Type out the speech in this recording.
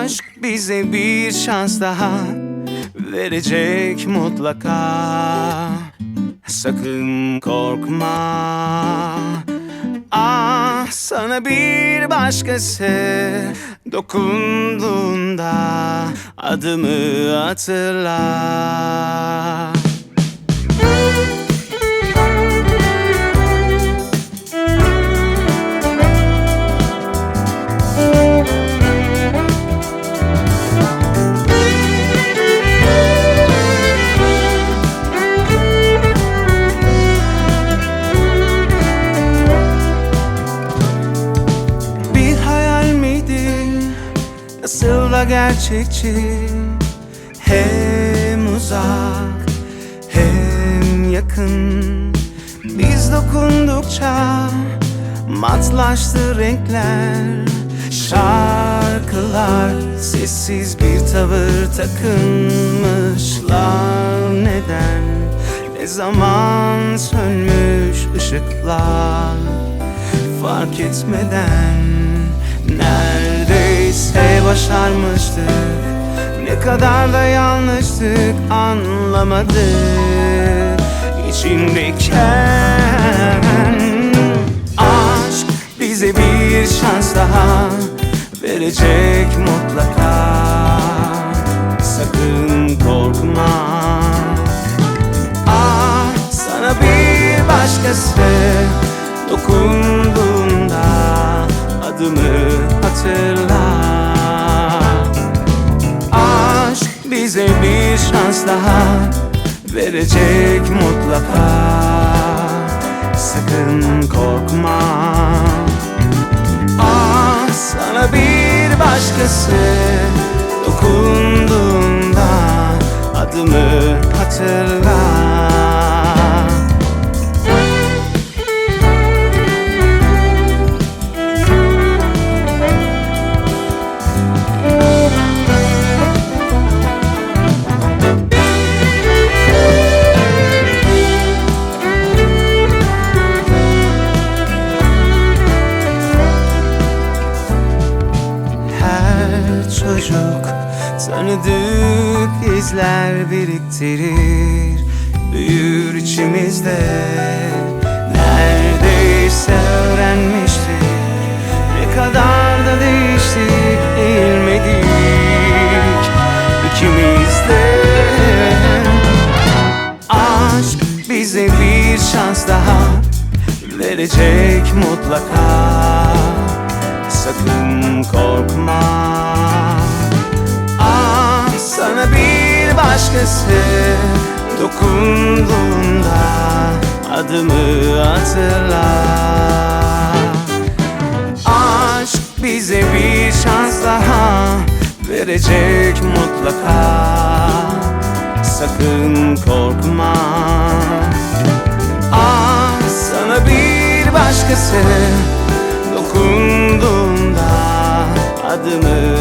Aşk bize bir şans daha verecek mutlaka. Sakın korkma. Ah, sana bir başkası dokunduğunda adımı hatırla. Nasıl da gerçekçi, hem uzak hem yakın. Biz dokundukça matlaştı renkler. Şarkılar sessiz bir tavır takınmışlar. Neden, ne zaman sönmüş ışıklar fark etmeden. Neredeyse başarmıştık, ne kadar da yanlıştık anlamadık içindeyken. Aşk bize bir şans daha verecek mutlaka. Sakın korkma. Ah, sana bir başkası dokunduğunda adımı hatırla. Aşk bize bir şans daha verecek mutlaka. Sakın korkma. Ah, sana bir başkası dokunduğunda adımı hatırla. Çocuk tanıdık izler biriktirir, büyür içimizde. Neredeyse öğrenmiştik, ne kadar da değiştik, eğilmedik ikimiz de. Aşk bize bir şans daha verecek mutlaka. Sakın korkma. Ah, sana bir başkası dokunduğunda adımı hatırla. Aşk bize bir şans daha verecek mutlaka. Sakın korkma. Ah, sana bir başkası dokunduğunda adımı